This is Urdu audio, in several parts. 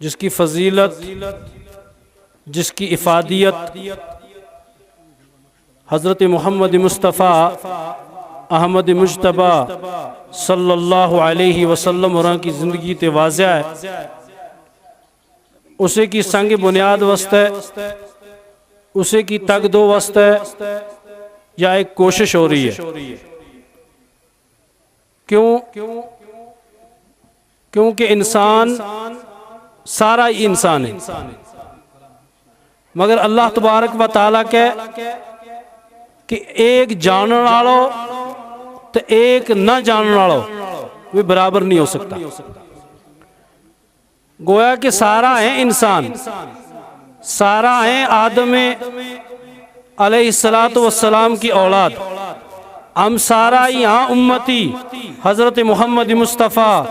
جس کی فضیلت، جس کی افادیت حضرت محمد مصطفیٰ احمد مجتبہ صلی اللہ علیہ وسلم اور کی زندگی تے واضح ہے، اسے کی سنگ بنیاد وسط ہے، اسے کی تگ دو وسط ہے، یا ایک کوشش ہو رہی ہے؟ کیونکہ انسان سارا ہی انسان ہے، مگر اللہ تبارک و تعالیٰ کہ ایک جانن والو تو ایک نہ جانن والو وہ برابر نہیں ہو سکتا۔ گویا کہ سارا ہے انسان، سارا ہے آدم علیہ السلام کی اولاد، ہم سارا یہاں امتی حضرت محمد مصطفیٰ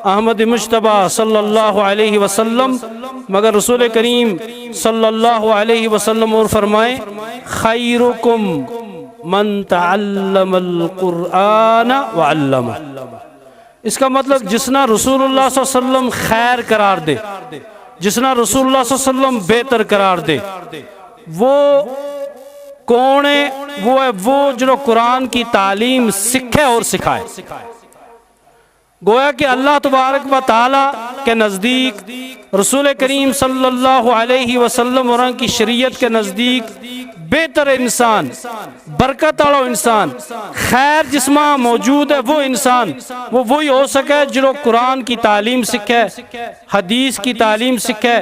احمد مجتبہ صلی اللہ علیہ وسلم، مگر رسول کریم صلی اللہ علیہ وسلم اور فرمائیں خیرکم من تعلم القرآن وعلمہ۔ اس کا مطلب جسنا رسول اللہ صلی اللہ علیہ وسلم خیر قرار دے، جسنا رسول اللہ صلی اللہ علیہ وسلم بہتر قرار دے، وہ کون ہے؟ وہ ہے وہ جو قرآن کی تعلیم سکھے اور سکھائے۔ گویا کہ اللہ تبارک و تعالیٰ کے نزدیک، رسول کریم صلی اللہ علیہ وسلم اور کی شریعت کے نزدیک بہتر انسان، برکت والا انسان، خیر جسمہ موجود ہے وہ انسان، وہ وہی ہو سکے جو قرآن کی تعلیم سکھے، حدیث کی تعلیم سکھے،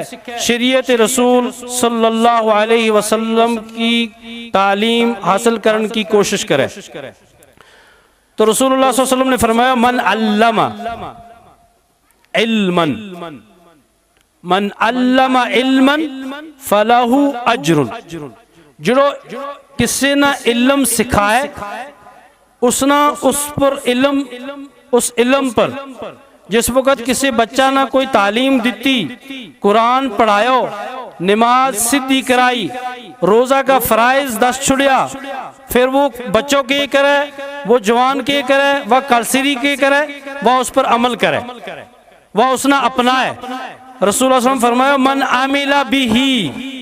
شریعت رسول صلی اللہ علیہ وسلم کی تعلیم حاصل کرنے کی کوشش کرے۔ تو رسول اللہ صلی اللہ علیہ وسلم نے فرمایا من علم علما، من علم علما فلہ اجر، جو کسی نہ علم سکھائے اس پر علم، اس علم پر جس وقت کسی بچہ نہ کوئی تعلیم دیتی، قرآن پڑھایو، نماز سدھی کرائی، روزہ کا فرائض 10 چھڑیا، پھر وہ بچوں کے کرے، وہ جوان کے کرے، وہ کلسری کے کرے، وہ اس پر عمل کرے، وہ اس نے اپنائے۔ رسول اللہ صلی اللہ علیہ وسلم فرمایا من عمل بہ،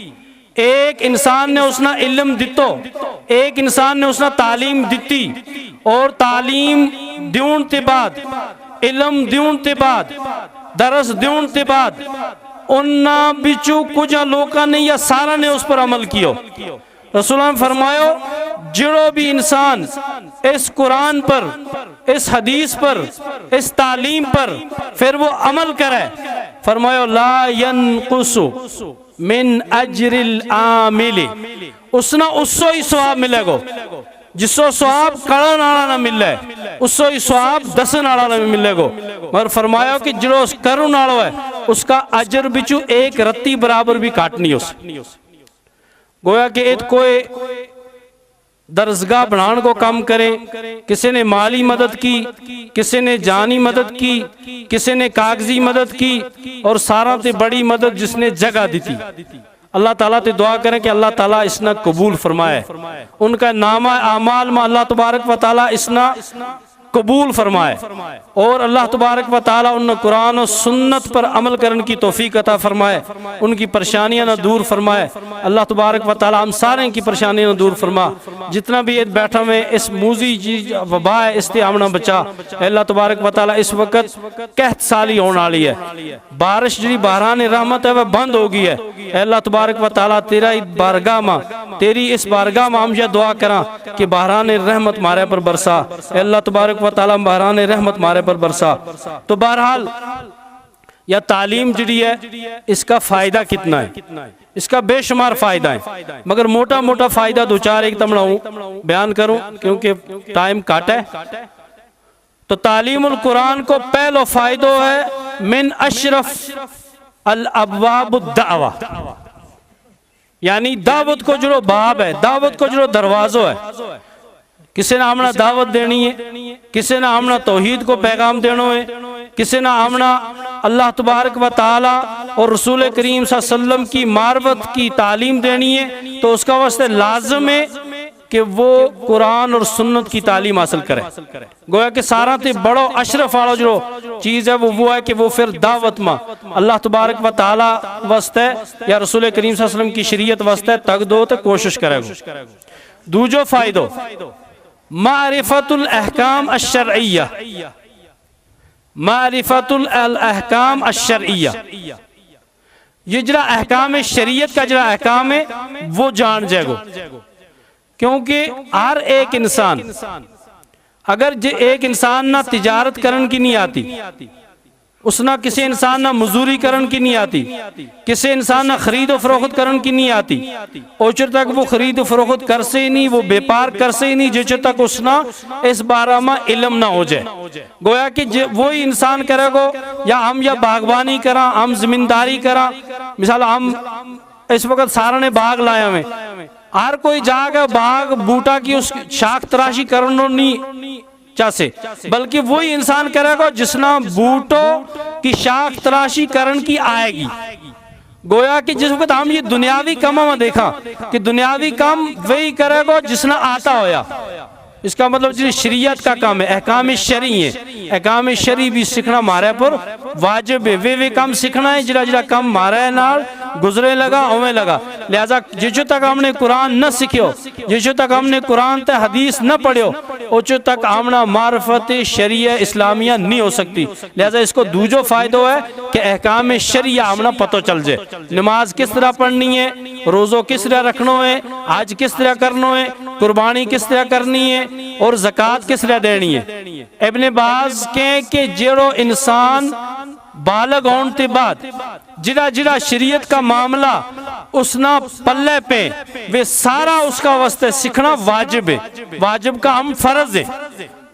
ایک انسان نے اس نے علم دیتو، ایک انسان نے اس نے تعلیم دیتی، اور تعلیم دیون تے بعد، علم دیون تے بعد، درس دیون تے بعد انہا بچو کچھ لوکا نہیں یا سارا نے اس پر عمل کیو۔ رسول اللہ نے فرمایا جڑو بھی انسان اس قرآن پر، اس حدیث پر، اس تعلیم پر پھر وہ عمل کرے، فرمایا لا ینقص من اجر العامل، اس نے اس سے ہی ثواب ملے گو، جس سے ثواب کرن والا نہ ملے، اس سے ہی ثواب دسن والا نہ ملے گو، مگر فرمایا کہ جو کرن والا ہے اس کا اجر بچو ایک رتی برابر بھی کاٹنی ہو سکتی۔ گویا کہ ایک کوئی درسگاہ بنان کو کام کرے، کسی نے مالی مدد کی، کسی نے جانی مدد کی، کسی نے کاغذی مدد کی، اور سارا تے بڑی مدد جس نے جگہ دی تھی۔ اللہ تعالیٰ تے دعا کریں کہ اللہ تعالیٰ اس نے قبول فرمائے، ان کا نامہ اعمال میں اللہ تبارک و تعالیٰ اس نے قبول فرمائے، اور اللہ تبارک و تعالیٰ ان قرآن و سنت پر عمل کرنے کی توفیق عطا فرمائے، ان کی پریشانیاں نہ دور فرمائے۔ اللہ تبارک و تعالیٰ ہم سارے کی پریشانیاں نہ دور فرما، جتنا بھی بیٹھا میں اس موزی وبا ہے اس تے آمنا بچا۔ اللہ تبارک و تعالیٰ اس وقت قحط سالی ہونے والی ہے، بارش جی باران رحمت ہے وہ بند ہو گئی ہے۔ اللہ تبارک و تعالیٰ تیرا بارگاہ ماں، تیری اس بارگاہ میں ہم یہ دعا کریں کہ باران رحمت مارے پر برسا، اللہ تبارک و تعالیٰ باران رحمت مارے پر برسا۔ تو بہرحال یا تعلیم جڑی ہے اس کا فائدہ کتنا ہے، اس کا بے شمار فائدہ ہے، مگر موٹا موٹا فائدہ دو چار ایک تمنا بیان کروں کیونکہ ٹائم کاٹ ہے۔ تو تعلیم القرآن کو پہلو فائدہ ہے من اشرف الابواب الدعوہ، یعنی دعوت کو جو باب ہے، دعوت کو جو دروازہ ہے، کسی نے ہمنا دعوت دینی ہے، کسی نے ہمنا توحید کو پیغام دینا ہے، کسی نے ہمنا اللہ تبارک و تعالی اور رسول کریم صلی اللہ علیہ وسلم کی معرفت کی تعلیم دینی ہے، تو اس کا واسطے لازم ہے کہ وہ قرآن اور سنت کی تعلیم حاصل کرے. گویا کہ سارا تے بڑو اشرف والا جو چیز ہے وہ ہے کہ وہ پھر دعوت ماں اللہ تبارک و تعالی واسطے یا رسول کریم صلی اللہ علیہ وسلم کی شریعت واسطے تک دو تے کوشش کرے گو. دوجو فائدو معرفت الاحکام الشرعیہ. معرفت الاحکام الشرعیہ یہ جڑا احکام شریعت کا جڑا احکام ہے وہ جان جائے گو. کیونکہ ہر ایک انسان اگر ایک انسان نہ تجارت کرن کی نہیں آتی, اس نہ کسی انسان نہ مزوری کرن کی نہیں آتی, کسی انسان نہ خرید و فروخت کرن کی نہیں آتی, اوچر تک وہ خرید و فروخت کر سے ہی نہیں, وہ بیپار کر سے ہی نہیں جچر تک اس نہ اس بارہ میں علم نہ ہو جائے. گویا کہ وہی انسان کرے گو یا ہم یا باغبانی کرا, ہم زمینداری کرا. مثال ہم اس وقت سارا نے باغ لایا ہمیں, ہر کوئی جاگا باغ بوٹا کی اس شاخ تراشی کرنو نہیں چاہے, بلکہ وہی انسان کرے گا جس نہ بوٹو کی شاخ تراشی کرن کی آئے گی. گویا کہ جس وقت ہم یہ دنیاوی کام میں دیکھا کہ دنیاوی کام وہی کرے گا جس نہ آتا ہویا. اس کا مطلب جو شریعت کا کام ہے, احکام شرعی ہے, احکام شرعی بھی سکھنا مارے پر واجب ہے. وہ کام سکھنا ہے جڑا جڑا کام مارے نال گزرے لگا اویں لگا. لہذا جچو تک ہم نے قرآن نہ سکھیو, جچو تک ہم نے قرآن تے حدیث نہ پڑھیو, اوچو تک ہمنا معرفت شریعہ اسلامیہ نہیں ہو سکتی. لہذا اس کو دوجو فائدہ ہے کہ احکام شریعہ ہمنا پتہ چل جائے. نماز کس طرح پڑھنی ہے, روزو کس طرح رکھنو ہے, حج کس طرح کرنو ہے, قربانی کس طرح کرنی ہے, اور زکاة کس طرح دینی ہے. ابن باز کہیں کہ جڑو انسان بالغ ہون تے بعد جڑا جڑا شریعت کا معاملہ اس نہ پلے پہ وہ سارا اس کا واسطے سکھنا واجب ہے, واجب کا ہم فرض ہے.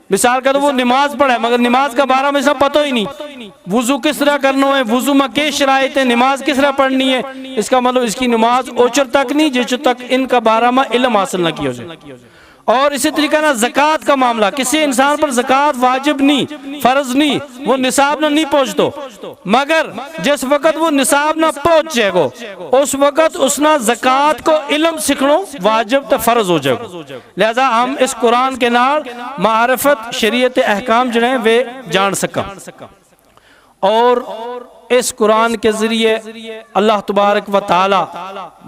مثال کا تو وہ نماز پڑھے مگر نماز کا بارہ میں سب پتہ ہی نہیں, وضو کس طرح کرنا ہے, وضو میں کیا شرائط ہے, نماز کس طرح پڑھنی ہے. اس کا مطلب اس کی نماز اوچر تک نہیں جس تک ان کا بارہ میں علم حاصل نہ کیا جائے. اور اسی طریقہ نہ زکاة کا معاملہ, کسی انسان پر زکاة واجب نہیں, فرض نہیں, وہ نصاب نہ نہیں پہنچتو, مگر جس وقت وہ نصاب نہ پہنچ جائے گو اس وقت اس نہ زکاة کو علم سکھنو واجب تا فرض ہو جائے گو. لہذا ہم اس قرآن کے نال معرفت شریعت احکام جو ہیں وہ جان سکا. اور اس قرآن کے ذریعے اللہ تبارک و تعالی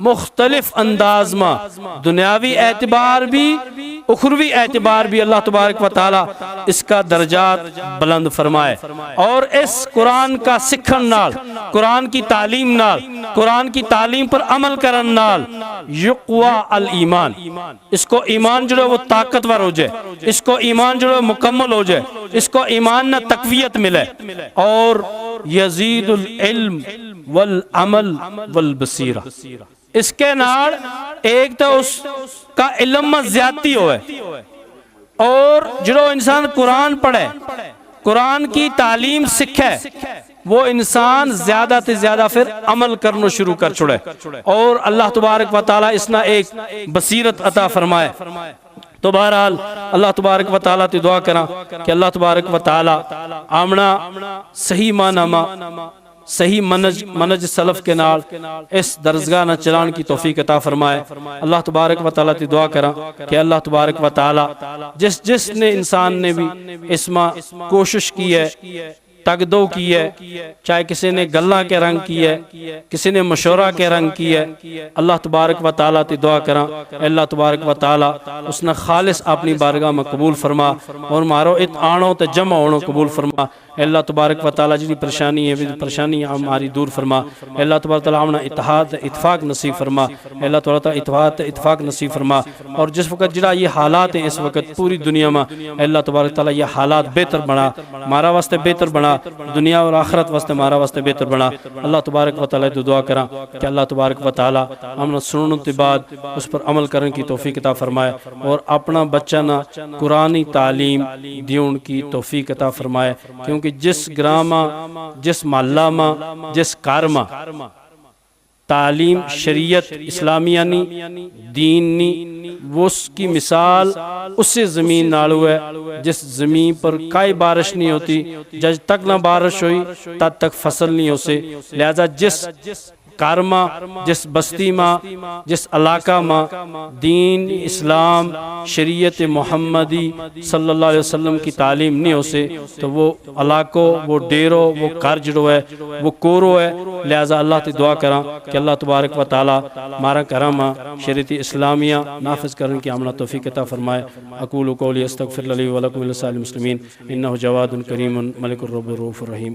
مختلف انداز میں دنیاوی اعتبار بھی اخروی اعتبار بھی اللہ تبارک و تعالی اس کا درجات بلند فرمائے. اور اس قرآن کا سکھن نال, قرآن کی تعلیم نال, قرآن کی تعلیم پر عمل کرن نال یقوی الایمان, اس کو ایمان جو ہے وہ طاقتور ہو جائے, اس کو ایمان جو ہے مکمل ہو جائے, اس کو ایمان نہ تقویت ملے. اور یزید العلم والعمل والبصیرہ, اس کے نال ایک تو اس کا علم میں زیادتی ہوئے, اور جو انسان قرآن پڑھے, قرآن کی تعلیم سکھے, وہ انسان زیادہ تے زیادہ پھر عمل کرنا شروع کر چھوڑے, اور اللہ تبارک و تعالی اس نے ایک بصیرت عطا فرمائے. تو بہرحال اللہ تبارک و تعالی تی دعا کرا کہ اللہ تبارک و تعالی آمنا صحیح معنی ما صحیح منج سلف کے نال اس درسگاہ نہ چلان کی توفیق عطا فرمائے. اللہ تبارک و تعالی تی دعا کرا کہ اللہ تبارک و تعالی جس نے انسان نے بھی اس میں کوشش کی ہے, تگدو کی ہے, چاہے کسی نے گلہ کے رنگ کی ہے, کسی نے مشورہ کے رنگ کی ہے, اللہ تبارک و تعالی تی دعا کرا اللہ تبارک و تعالی اس نے خالص اپنی بارگاہ میں قبول فرما, اور مارو اتعانوں تے جمع ہونوں قبول فرما. اللہ تبارک و تعالی جنی پریشانی ہے پریشانی ہماری دور فرما. اللہ تبارک و تعالی ہمنا اتحاد اتفاق نصیب فرما. اللہ تبارک و تعالی اتحاد اتفاق نصیب فرما. اور جس وقت جڑا یہ حالات ہیں اس وقت پوری دنیا میں, اللہ تبارک و تعالی یہ حالات بہتر بنا, مارا واسطے بہتر بنا, دنیا اور آخرت واسطے مارا واسطے بہتر بنا. اللہ تبارک و تعالی تو دعا کرا کہ اللہ تبارک و تعالی ہمنا سننے کے بعد اس پر عمل کرنے کی توفیق عطا فرمائے, اور اپنا بچہ نہ قرآنی تعلیم دیون کی توفیق عطا فرمائے. کیونکہ جس گراما, جس محلہ میں, جس کارما تعلیم شریعت اسلامیہ نہیں, دین نہیں, وہ اس کی مثال اسے زمین نالو ہے جس زمین پر کئی بارش نہیں ہوتی, جب تک نہ بارش ہوئی تب تک فصل نہیں ہو سے. لہذا جس کارما جس بستی ماں جس علاقہ ماں دین اسلام شریعت محمدی صلی اللہ علیہ وسلم کی تعلیم نہیں ہو سے تو وہ علاقوں وہ ڈیرو وہ گھر جڑو ہے وہ کورو ہے. لہذا اللہ تی دعا کراں کہ اللہ تبارک و تعالی مارا کرامہ شریعت اسلامیہ نافذ کرنے کی عملہ توفیق عطا فرمائے. اقول قولی استغفر لی ولکم ولسائر المسلمین انہ جواد کریم ملک الرب الرؤوف الرحیم.